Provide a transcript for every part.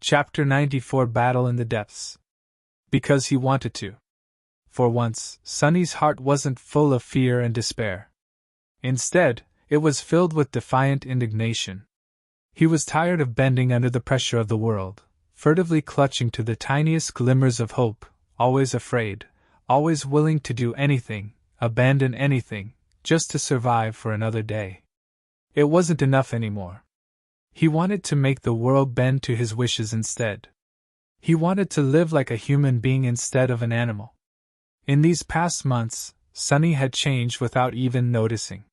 Chapter 94 Battle in the Depths. Because he wanted to. For once, Sunny's heart wasn't full of fear and despair. Instead, it was filled with defiant indignation. He was tired of bending under the pressure of the world, furtively clutching to the tiniest glimmers of hope, always afraid, always willing to do anything, abandon anything, just to survive for another day. It wasn't enough anymore. He wanted to make the world bend to his wishes instead. He wanted to live like a human being instead of an animal. In these past months, Sunny had changed without even noticing.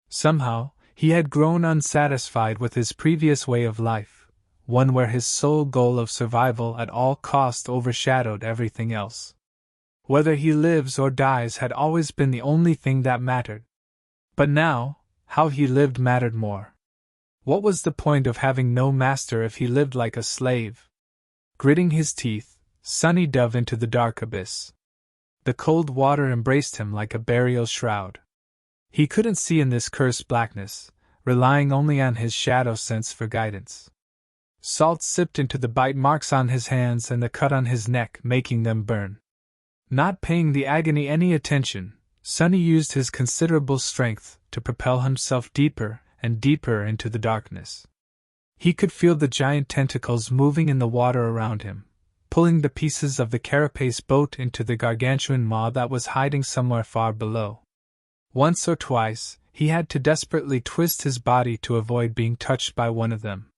Somehow, he had grown unsatisfied with his previous way of life, one where his sole goal of survival at all cost overshadowed everything else. Whether he lives or dies had always been the only thing that mattered. But now, how he lived mattered more. What was the point of having no master if he lived like a slave? Gritting his teeth, Sunny dove into the dark abyss. The cold water embraced him like a burial shroud. He couldn't see in this cursed blackness, relying only on his shadow sense for guidance. Salt sipped into the bite marks on his hands and the cut on his neck, making them burn. Not paying the agony any attention, Sunny used his considerable strength to propel himself deeper and deeper into the darkness. He could feel the giant tentacles moving in the water around him, pulling the pieces of the carapace boat into the gargantuan maw that was hiding somewhere far below. Once or twice, he had to desperately twist his body to avoid being touched by one of them.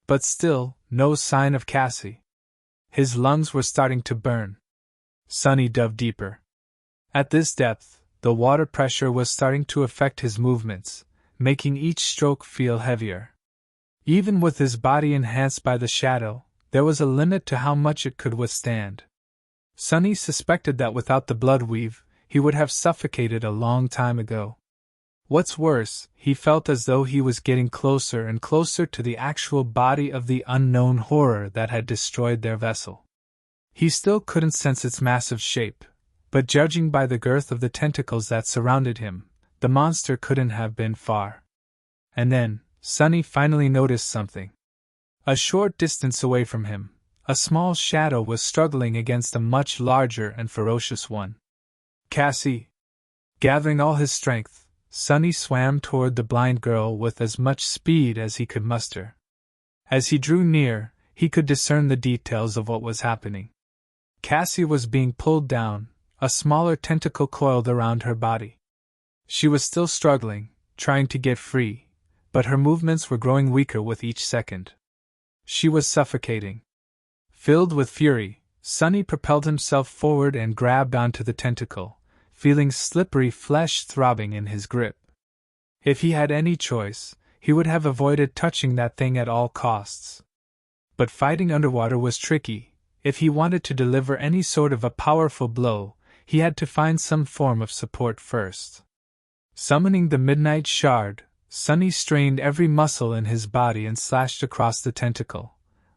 But still, no sign of Cassie. His lungs were starting to burn. Sunny dove deeper. At this depth, the water pressure was starting to affect his movements, making each stroke feel heavier. Even with his body enhanced by the shadow, there was a limit to how much it could withstand. Sunny suspected that without the blood weave, he would have suffocated a long time ago. What's worse, he felt as though he was getting closer and closer to the actual body of the unknown horror that had destroyed their vessel. He still couldn't sense its massive shape, but judging by the girth of the tentacles that surrounded him, the monster couldn't have been far. And then, Sunny finally noticed something. A short distance away from him, a small shadow was struggling against a much larger and ferocious one. Cassie! Gathering all his strength, Sunny swam toward the blind girl with as much speed as he could muster. As he drew near, he could discern the details of what was happening. Cassie was being pulled down, a smaller tentacle coiled around her body. She was still struggling, trying to get free, but her movements were growing weaker with each second. She was suffocating. Filled with fury, Sunny propelled himself forward and grabbed onto the tentacle, feeling slippery flesh throbbing in his grip. If he had any choice, he would have avoided touching that thing at all costs. But fighting underwater was tricky. If he wanted to deliver any sort of a powerful blow, he had to find some form of support first. Summoning the Midnight Shard, Sunny strained every muscle in his body and slashed across the tentacle,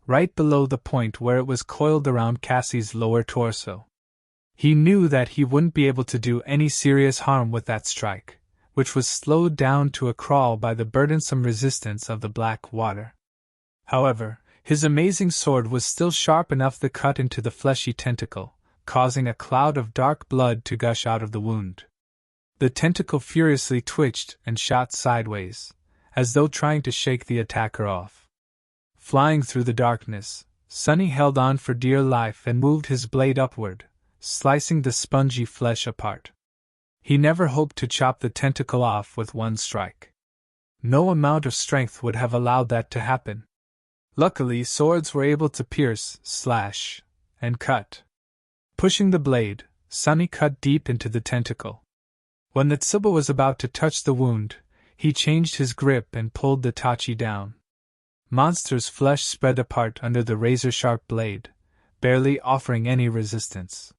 right below the point where it was coiled around Cassie's lower torso. He knew that he wouldn't be able to do any serious harm with that strike, which was slowed down to a crawl by the burdensome resistance of the black water. However, his amazing sword was still sharp enough to cut into the fleshy tentacle, causing a cloud of dark blood to gush out of the wound. The tentacle furiously twitched and shot sideways, as though trying to shake the attacker off. Flying through the darkness, Sunny held on for dear life and moved his blade upward, slicing the spongy flesh apart. He never hoped to chop the tentacle off with one strike. No amount of strength would have allowed that to happen. Luckily, swords were able to pierce, slash, and cut. Pushing the blade, Sunny cut deep into the tentacle. When the Tsuba was about to touch the wound, he changed his grip and pulled the Tachi down. Monster's flesh spread apart under the razor-sharp blade, barely offering any resistance.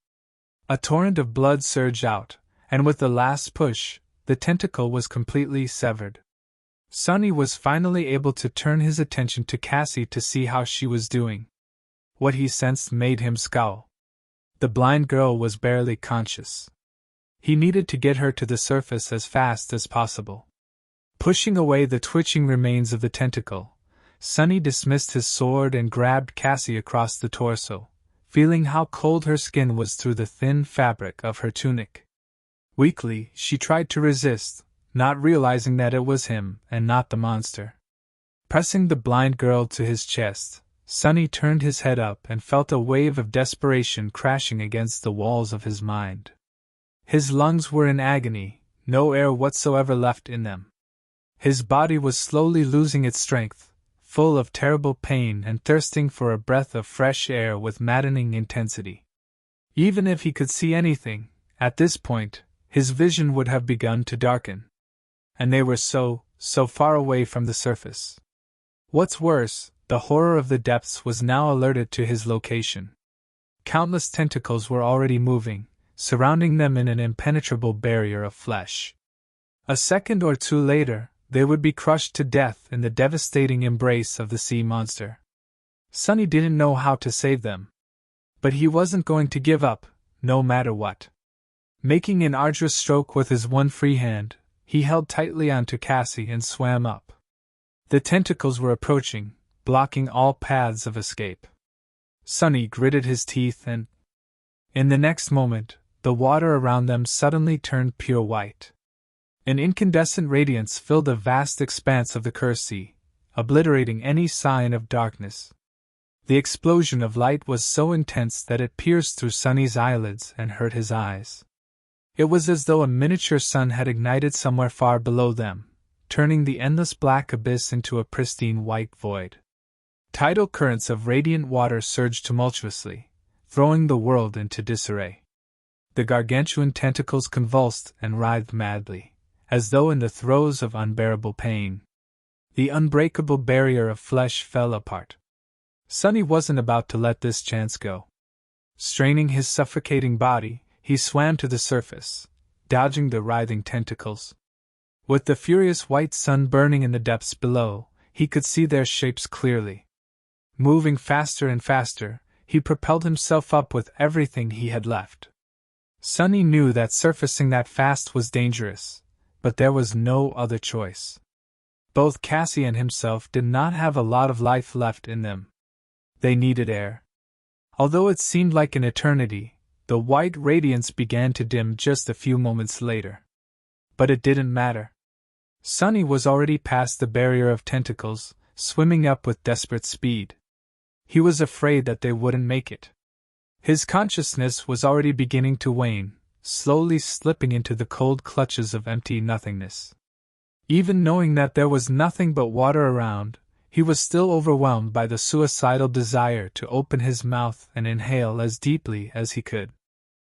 A torrent of blood surged out, and with the last push, the tentacle was completely severed. Sunny was finally able to turn his attention to Cassie to see how she was doing. What he sensed made him scowl. The blind girl was barely conscious. He needed to get her to the surface as fast as possible. Pushing away the twitching remains of the tentacle, Sunny dismissed his sword and grabbed Cassie across the torso, feeling how cold her skin was through the thin fabric of her tunic. Weakly, she tried to resist, not realizing that it was him and not the monster. Pressing the blind girl to his chest, Sunny turned his head up and felt a wave of desperation crashing against the walls of his mind. His lungs were in agony, no air whatsoever left in them. His body was slowly losing its strength, full of terrible pain and thirsting for a breath of fresh air with maddening intensity. Even if he could see anything, at this point, his vision would have begun to darken. And they were so far away from the surface. What's worse, the horror of the depths was now alerted to his location. Countless tentacles were already moving, surrounding them in an impenetrable barrier of flesh. A second or two later, they would be crushed to death in the devastating embrace of the sea monster. Sunny didn't know how to save them. But he wasn't going to give up, no matter what. Making an arduous stroke with his one free hand, he held tightly onto Cassie and swam up. The tentacles were approaching, blocking all paths of escape. Sunny gritted his teeth and, in the next moment, the water around them suddenly turned pure white. An incandescent radiance filled the vast expanse of the cursed sea, obliterating any sign of darkness. The explosion of light was so intense that it pierced through Sunny's eyelids and hurt his eyes. It was as though a miniature sun had ignited somewhere far below them, turning the endless black abyss into a pristine white void. Tidal currents of radiant water surged tumultuously, throwing the world into disarray. The gargantuan tentacles convulsed and writhed madly, as though in the throes of unbearable pain. The unbreakable barrier of flesh fell apart. Sunny wasn't about to let this chance go. Straining his suffocating body, he swam to the surface, dodging the writhing tentacles. With the furious white sun burning in the depths below, he could see their shapes clearly. Moving faster and faster, he propelled himself up with everything he had left. Sunny knew that surfacing that fast was dangerous, but there was no other choice. Both Cassie and himself did not have a lot of life left in them. They needed air. Although it seemed like an eternity, the white radiance began to dim just a few moments later. But it didn't matter. Sunny was already past the barrier of tentacles, swimming up with desperate speed. He was afraid that they wouldn't make it. His consciousness was already beginning to wane, slowly slipping into the cold clutches of empty nothingness. Even knowing that there was nothing but water around, he was still overwhelmed by the suicidal desire to open his mouth and inhale as deeply as he could.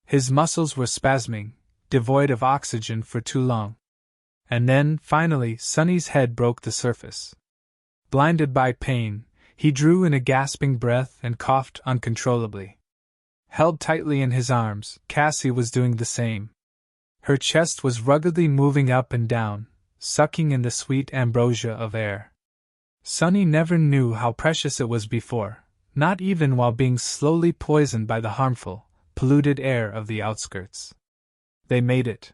His muscles were spasming, devoid of oxygen for too long. And then, finally, Sunny's head broke the surface. Blinded by pain, he drew in a gasping breath and coughed uncontrollably. Held tightly in his arms, Cassie was doing the same. Her chest was ruggedly moving up and down, sucking in the sweet ambrosia of air. Sunny never knew how precious it was before, not even while being slowly poisoned by the harmful, polluted air of the outskirts. They made it.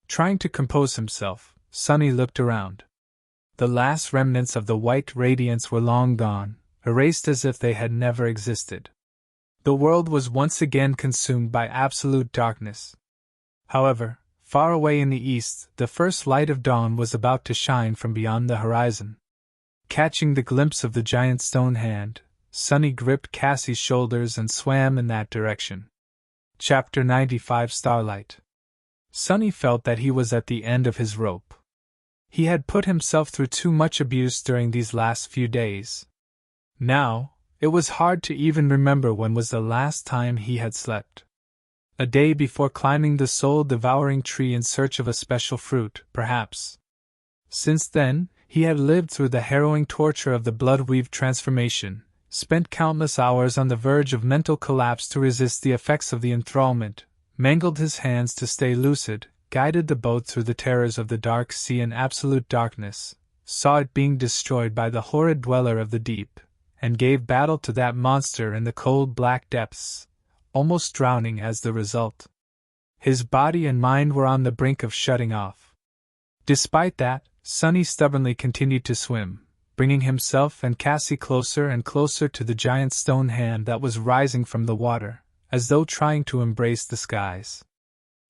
Trying to compose himself, Sunny looked around. The last remnants of the white radiance were long gone, erased as if they had never existed. The world was once again consumed by absolute darkness. However, far away in the east, the first light of dawn was about to shine from beyond the horizon. Catching the glimpse of the giant stone hand, Sunny gripped Cassie's shoulders and swam in that direction. Chapter 95 Starlight. Sunny felt that he was at the end of his rope. He had put himself through too much abuse during these last few days. Now, it was hard to even remember when was the last time he had slept. A day before climbing the soul-devouring tree in search of a special fruit, perhaps. Since then, he had lived through the harrowing torture of the blood-weave transformation, spent countless hours on the verge of mental collapse to resist the effects of the enthrallment, mangled his hands to stay lucid, guided the boat through the terrors of the dark sea in absolute darkness, saw it being destroyed by the horrid dweller of the deep, and gave battle to that monster in the cold black depths, almost drowning as the result. His body and mind were on the brink of shutting off. Despite that, Sunny stubbornly continued to swim, bringing himself and Cassie closer and closer to the giant stone hand that was rising from the water, as though trying to embrace the skies.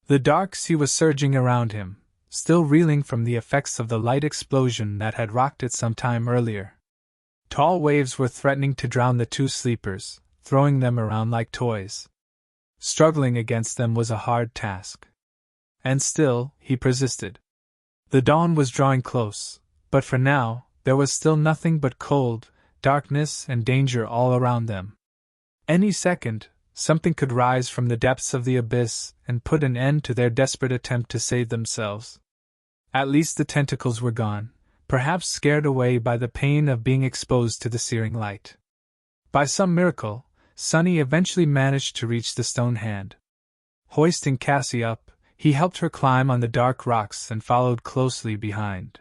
The dark sea was surging around him, still reeling from the effects of the light explosion that had rocked it some time earlier. Tall waves were threatening to drown the two sleepers, throwing them around like toys. Struggling against them was a hard task. And still, he persisted. The dawn was drawing close, but for now, there was still nothing but cold, darkness, and danger all around them. Any second, something could rise from the depths of the abyss and put an end to their desperate attempt to save themselves. At least the tentacles were gone, perhaps scared away by the pain of being exposed to the searing light. By some miracle, Sunny eventually managed to reach the stone hand. Hoisting Cassie up, he helped her climb on the dark rocks and followed closely behind.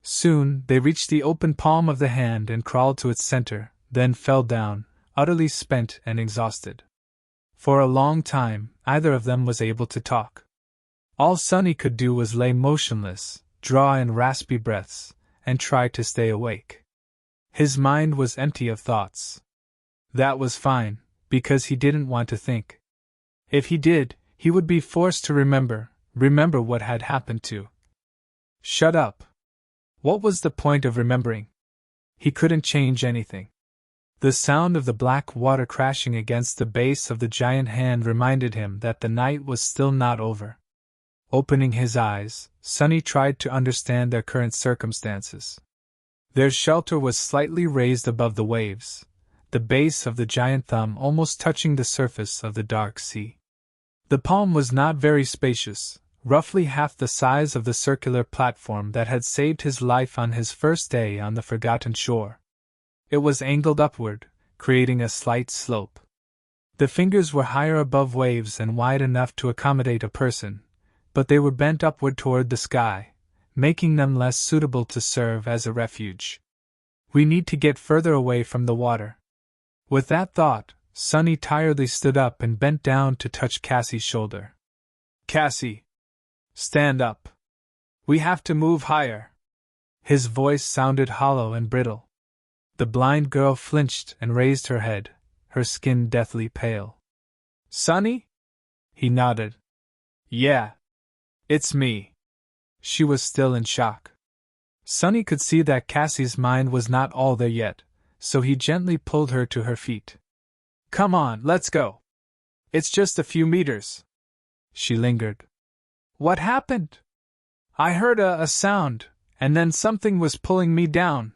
Soon, they reached the open palm of the hand and crawled to its center, then fell down, utterly spent and exhausted. For a long time, neither of them was able to talk. All Sunny could do was lay motionless, draw in raspy breaths, and try to stay awake. His mind was empty of thoughts. That was fine, because he didn't want to think. If he did, he would be forced to remember what had happened to. Shut up. What was the point of remembering? He couldn't change anything. The sound of the black water crashing against the base of the giant hand reminded him that the night was still not over. Opening his eyes, Sunny tried to understand their current circumstances. Their shelter was slightly raised above the waves, the base of the giant thumb almost touching the surface of the dark sea. The palm was not very spacious, roughly half the size of the circular platform that had saved his life on his first day on the forgotten shore. It was angled upward, creating a slight slope. The fingers were higher above waves and wide enough to accommodate a person, but they were bent upward toward the sky, making them less suitable to serve as a refuge. We need to get further away from the water. With that thought, Sunny tiredly stood up and bent down to touch Cassie's shoulder. Cassie! Stand up! We have to move higher! His voice sounded hollow and brittle. The blind girl flinched and raised her head, her skin deathly pale. Sunny? He nodded. Yeah. It's me. She was still in shock. Sunny could see that Cassie's mind was not all there yet, so he gently pulled her to her feet. Come on, let's go. It's just a few meters. She lingered. What happened? I heard a sound, and then something was pulling me down.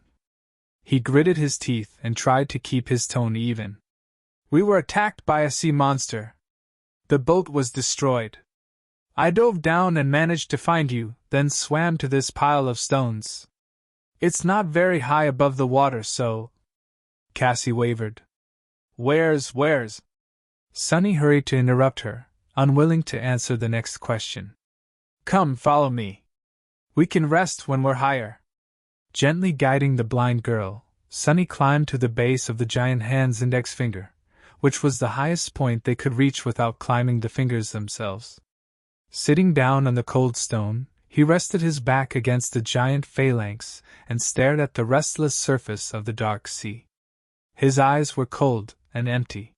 He gritted his teeth and tried to keep his tone even. We were attacked by a sea monster. The boat was destroyed. I dove down and managed to find you, then swam to this pile of stones. It's not very high above the water, so... Cassie wavered. Where's... Sunny hurried to interrupt her, unwilling to answer the next question. Come, follow me. We can rest when we're higher. Gently guiding the blind girl, Sunny climbed to the base of the giant hand's index finger, which was the highest point they could reach without climbing the fingers themselves. Sitting down on the cold stone, he rested his back against the giant phalanx and stared at the restless surface of the dark sea. His eyes were cold and empty.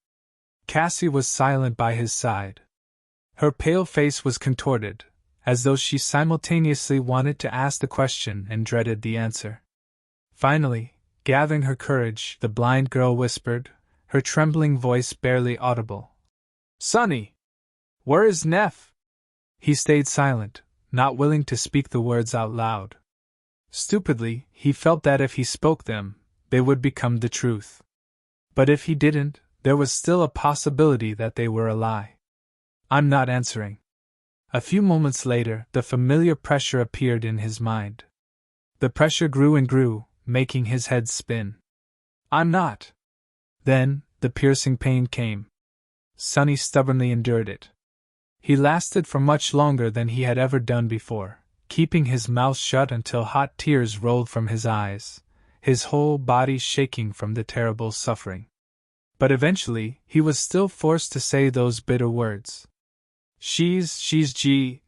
Cassie was silent by his side. Her pale face was contorted, as though she simultaneously wanted to ask the question and dreaded the answer. Finally, gathering her courage, the blind girl whispered, her trembling voice barely audible. Sunny! Where is Neff? He stayed silent, not willing to speak the words out loud. Stupidly, he felt that if he spoke them, they would become the truth. But if he didn't, there was still a possibility that they were a lie. I'm not answering. A few moments later, the familiar pressure appeared in his mind. The pressure grew and grew, making his head spin. I'm not. Then, the piercing pain came. Sunny stubbornly endured it. He lasted for much longer than he had ever done before, keeping his mouth shut until hot tears rolled from his eyes, his whole body shaking from the terrible suffering. But eventually, he was still forced to say those bitter words. She's G.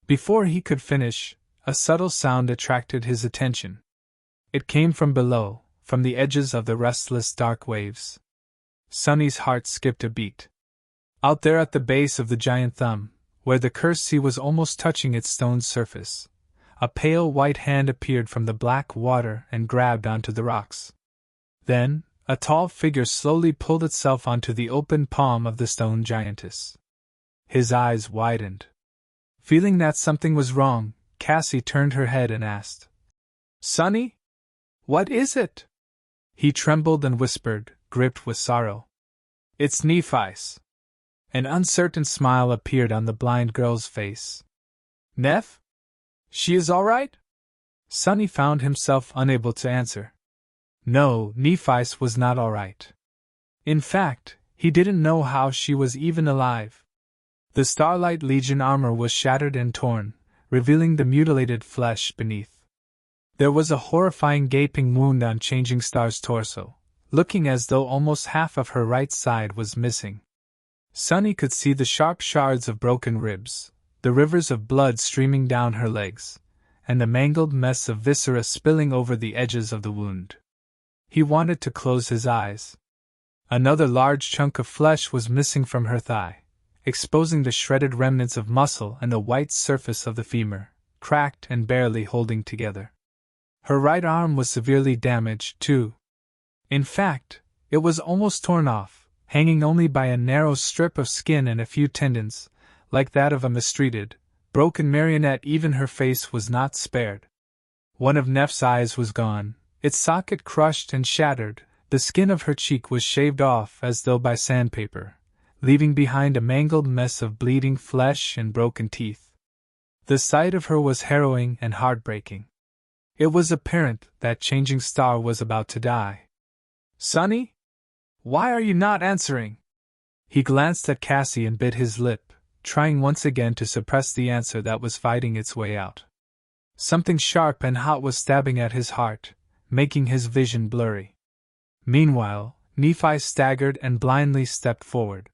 Before he could finish, a subtle sound attracted his attention. It came from below, from the edges of the restless dark waves. Sunny's heart skipped a beat. Out there at the base of the giant thumb, where the cursed sea was almost touching its stone surface, a pale white hand appeared from the black water and grabbed onto the rocks. Then, a tall figure slowly pulled itself onto the open palm of the stone giantess. His eyes widened. Feeling that something was wrong, Cassie turned her head and asked, "Sunny? What is it?" He trembled and whispered, gripped with sorrow, "It's Nephi's." An uncertain smile appeared on the blind girl's face. "Neph? She is all right?" Sunny found himself unable to answer. No, Nephi's was not all right. In fact, he didn't know how she was even alive. The Starlight Legion armor was shattered and torn, revealing the mutilated flesh beneath. There was a horrifying gaping wound on Changing Star's torso, looking as though almost half of her right side was missing. Sunny could see the sharp shards of broken ribs, the rivers of blood streaming down her legs, and the mangled mess of viscera spilling over the edges of the wound. He wanted to close his eyes. Another large chunk of flesh was missing from her thigh, exposing the shredded remnants of muscle and the white surface of the femur, cracked and barely holding together. Her right arm was severely damaged, too. In fact, it was almost torn off, hanging only by a narrow strip of skin and a few tendons, like that of a mistreated, broken marionette. Even her face was not spared. One of Neph's eyes was gone, its socket crushed and shattered. The skin of her cheek was shaved off as though by sandpaper, leaving behind a mangled mess of bleeding flesh and broken teeth. The sight of her was harrowing and heartbreaking. It was apparent that Changing Star was about to die. "Sunny? Why are you not answering?" He glanced at Cassie and bit his lip, trying once again to suppress the answer that was fighting its way out. Something sharp and hot was stabbing at his heart, making his vision blurry. Meanwhile, Nephi staggered and blindly stepped forward.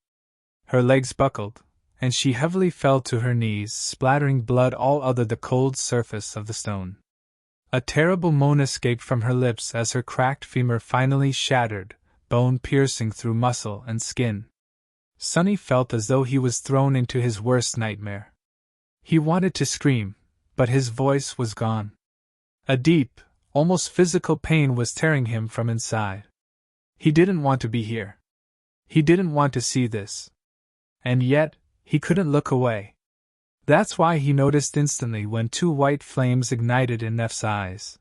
Her legs buckled, and she heavily fell to her knees, splattering blood all over the cold surface of the stone. A terrible moan escaped from her lips as her cracked femur finally shattered, bone piercing through muscle and skin. Sunny felt as though he was thrown into his worst nightmare. He wanted to scream, but his voice was gone. A deep, almost physical pain was tearing him from inside. He didn't want to be here. He didn't want to see this. And yet, he couldn't look away. That's why he noticed instantly when two white flames ignited in Neph's eyes.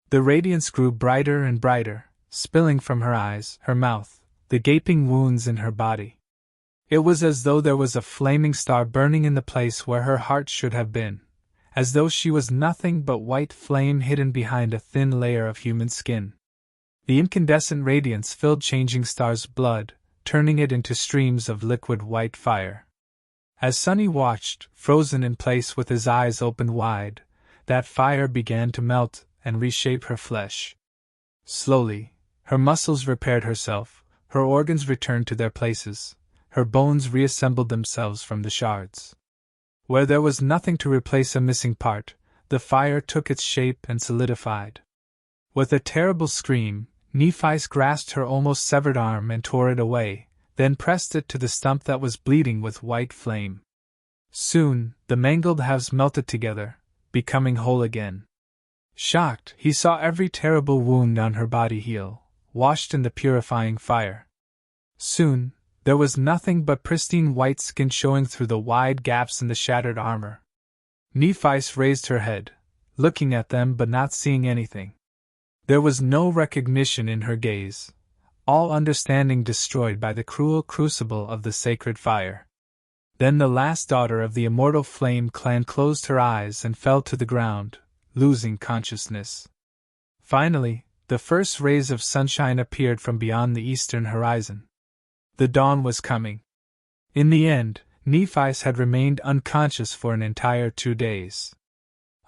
The radiance grew brighter and brighter, spilling from her eyes, her mouth, the gaping wounds in her body. It was as though there was a flaming star burning in the place where her heart should have been, as though she was nothing but white flame hidden behind a thin layer of human skin. The incandescent radiance filled Changing Star's blood, turning it into streams of liquid white fire. As Sunny watched, frozen in place with his eyes opened wide, that fire began to melt and reshape her flesh. Slowly, her muscles repaired herself, her organs returned to their places, her bones reassembled themselves from the shards. Where there was nothing to replace a missing part, the fire took its shape and solidified. With a terrible scream, Nephi grasped her almost severed arm and tore it away, then pressed it to the stump that was bleeding with white flame. Soon, the mangled halves melted together, becoming whole again. Shocked, he saw every terrible wound on her body heal, washed in the purifying fire. Soon, there was nothing but pristine white skin showing through the wide gaps in the shattered armor. Nephi raised her head, looking at them but not seeing anything. There was no recognition in her gaze, all understanding destroyed by the cruel crucible of the sacred fire. Then the last daughter of the immortal flame clan closed her eyes and fell to the ground, losing consciousness. Finally, the first rays of sunshine appeared from beyond the eastern horizon. The dawn was coming. In the end, Nephi had remained unconscious for an entire 2 days.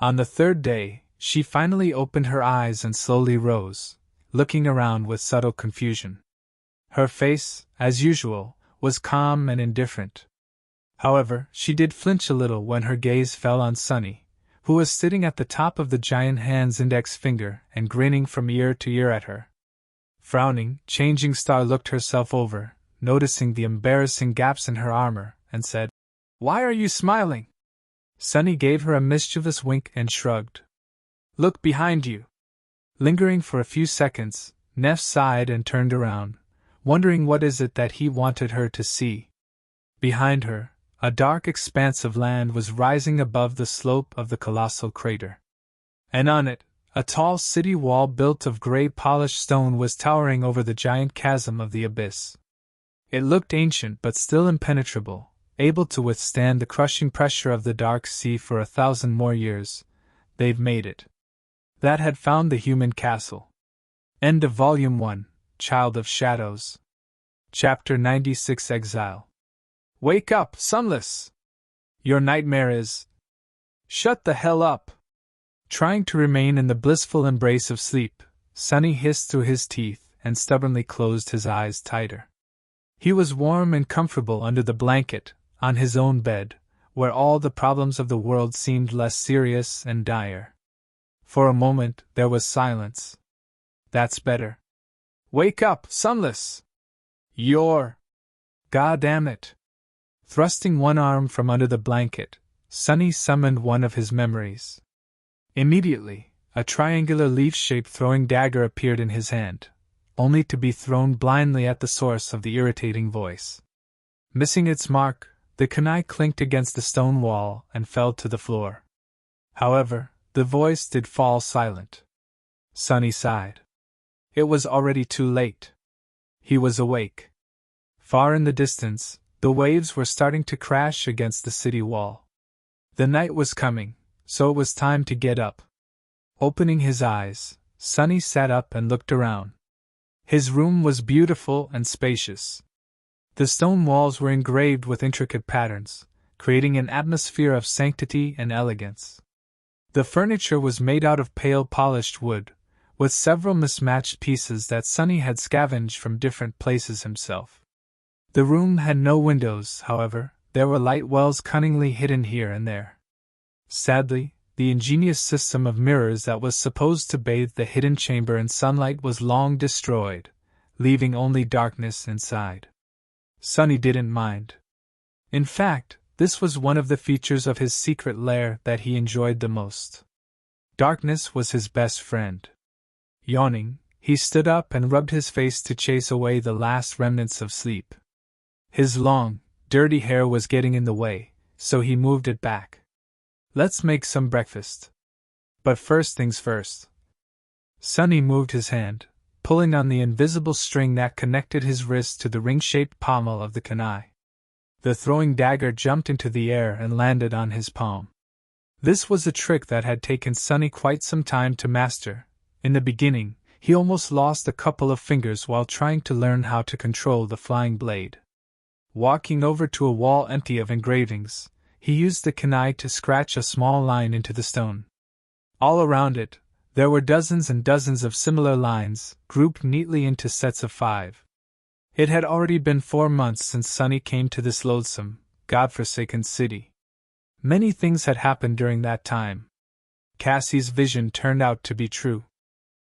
On the third day, she finally opened her eyes and slowly rose, looking around with subtle confusion. Her face, as usual, was calm and indifferent. However, she did flinch a little when her gaze fell on Sunny, who was sitting at the top of the giant hand's index finger and grinning from ear to ear at her. Frowning, Changing Star looked herself over, noticing the embarrassing gaps in her armor, and said, "Why are you smiling?" Sunny gave her a mischievous wink and shrugged. "Look behind you." Lingering for a few seconds, Neff sighed and turned around, wondering what is it that he wanted her to see. Behind her, a dark expanse of land was rising above the slope of the colossal crater. And on it, a tall city wall built of gray polished stone was towering over the giant chasm of the abyss. It looked ancient but still impenetrable, able to withstand the crushing pressure of the dark sea for 1,000 more years. They've made it. That had found the human castle. End of Volume 1, Child of Shadows. Chapter 96 Exile. Wake up, Sunless! Your nightmare is... Shut the hell up! Trying to remain in the blissful embrace of sleep, Sunny hissed through his teeth and stubbornly closed his eyes tighter. He was warm and comfortable under the blanket, on his own bed, where all the problems of the world seemed less serious and dire. For a moment there was silence. That's better. Wake up, Sunless! You're... God damn it! Thrusting one arm from under the blanket, Sunny summoned one of his memories. Immediately, a triangular leaf-shaped throwing dagger appeared in his hand, only to be thrown blindly at the source of the irritating voice. Missing its mark, the kunai clinked against the stone wall and fell to the floor. However, the voice did fall silent. Sunny sighed. It was already too late. He was awake. Far in the distance, the waves were starting to crash against the city wall. The night was coming, so it was time to get up. Opening his eyes, Sunny sat up and looked around. His room was beautiful and spacious. The stone walls were engraved with intricate patterns, creating an atmosphere of sanctity and elegance. The furniture was made out of pale polished wood, with several mismatched pieces that Sunny had scavenged from different places himself. The room had no windows, however. There were light wells cunningly hidden here and there. Sadly, the ingenious system of mirrors that was supposed to bathe the hidden chamber in sunlight was long destroyed, leaving only darkness inside. Sunny didn't mind. In fact, this was one of the features of his secret lair that he enjoyed the most. Darkness was his best friend. Yawning, he stood up and rubbed his face to chase away the last remnants of sleep. His long, dirty hair was getting in the way, so he moved it back. Let's make some breakfast. But first things first. Sunny moved his hand, pulling on the invisible string that connected his wrist to the ring-shaped pommel of the kunai. The throwing dagger jumped into the air and landed on his palm. This was a trick that had taken Sunny quite some time to master. In the beginning, he almost lost a couple of fingers while trying to learn how to control the flying blade. Walking over to a wall empty of engravings, he used the kunai to scratch a small line into the stone. All around it, there were dozens and dozens of similar lines, grouped neatly into sets of 5. It had already been 4 months since Sunny came to this loathsome, godforsaken city. Many things had happened during that time. Cassie's vision turned out to be true.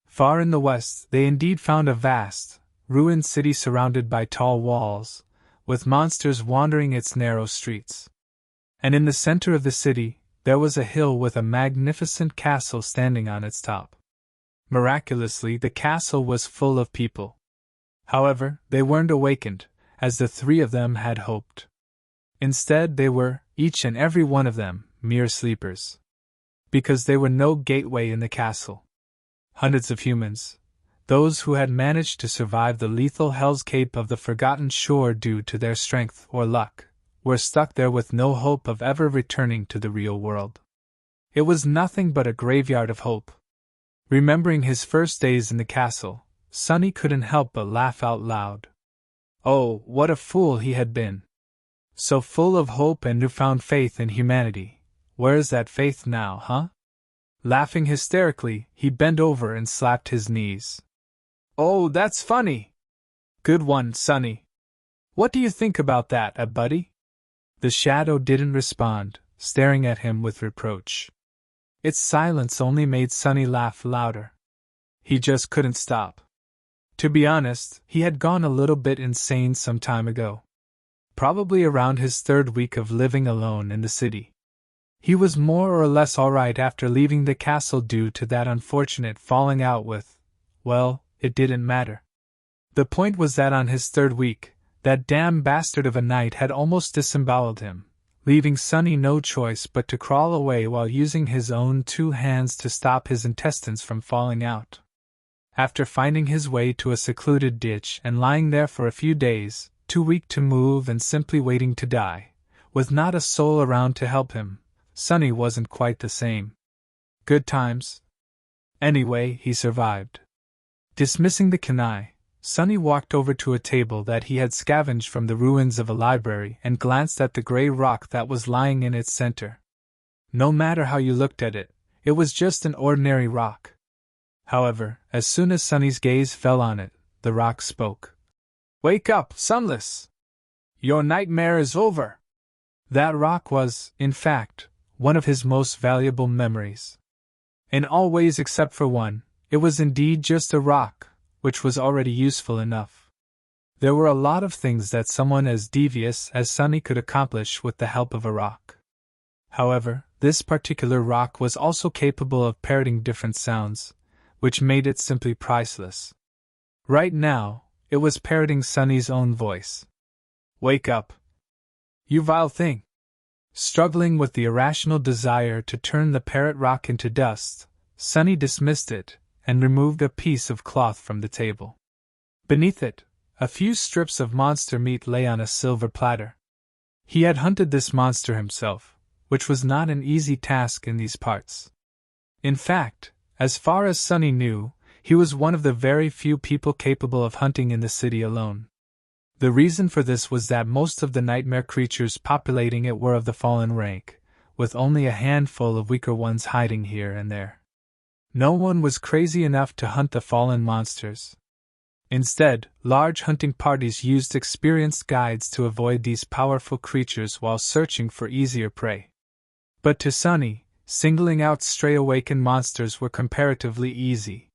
Far in the west, they indeed found a vast, ruined city surrounded by tall walls, with monsters wandering its narrow streets. And in the center of the city, there was a hill with a magnificent castle standing on its top. Miraculously, the castle was full of people. However, they weren't awakened, as the 3 of them had hoped. Instead, they were, each and every one of them, mere sleepers. Because there were no gateway in the castle. Hundreds of humans, those who had managed to survive the lethal Hell's Cape of the Forgotten Shore due to their strength or luck, were stuck there with no hope of ever returning to the real world. It was nothing but a graveyard of hope. Remembering his first days in the castle, Sunny couldn't help but laugh out loud. Oh, what a fool he had been! So full of hope and newfound faith in humanity. Where is that faith now, huh? Laughing hysterically, he bent over and slapped his knees. Oh, that's funny! Good one, Sunny. What do you think about that, buddy? The shadow didn't respond, staring at him with reproach. Its silence only made Sunny laugh louder. He just couldn't stop. To be honest, he had gone a little bit insane some time ago. Probably around his third week of living alone in the city. He was more or less alright after leaving the castle due to that unfortunate falling out with, well, it didn't matter. The point was that on his third week, that damn bastard of a knight had almost disemboweled him, leaving Sunny no choice but to crawl away while using his own 2 hands to stop his intestines from falling out. After finding his way to a secluded ditch and lying there for a few days, too weak to move and simply waiting to die, with not a soul around to help him, Sunny wasn't quite the same. Good times. Anyway, he survived. Dismissing the canaille, Sunny walked over to a table that he had scavenged from the ruins of a library and glanced at the gray rock that was lying in its center. No matter how you looked at it, it was just an ordinary rock. However, as soon as Sunny's gaze fell on it, the rock spoke. "Wake up, Sunless! Your nightmare is over!" That rock was, in fact, one of his most valuable memories. In all ways except for one, it was indeed just a rock, which was already useful enough. There were a lot of things that someone as devious as Sunny could accomplish with the help of a rock. However, this particular rock was also capable of parroting different sounds, which made it simply priceless. Right now, it was parroting Sunny's own voice. "Wake up, you vile thing!" Struggling with the irrational desire to turn the parrot rock into dust, Sunny dismissed it and removed a piece of cloth from the table. Beneath it, a few strips of monster meat lay on a silver platter. He had hunted this monster himself, which was not an easy task in these parts. In fact, as far as Sunny knew, he was one of the very few people capable of hunting in the city alone. The reason for this was that most of the nightmare creatures populating it were of the fallen rank, with only a handful of weaker ones hiding here and there. No one was crazy enough to hunt the fallen monsters. Instead, large hunting parties used experienced guides to avoid these powerful creatures while searching for easier prey. But to Sunny, singling out stray awakened monsters were comparatively easy.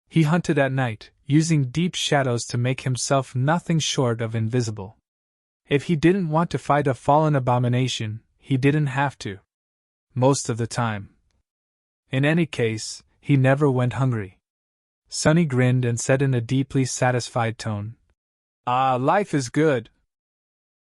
He hunted at night, using deep shadows to make himself nothing short of invisible. If he didn't want to fight a fallen abomination, he didn't have to. Most of the time. In any case, he never went hungry. Sunny grinned and said in a deeply satisfied tone, "Ah, life is good,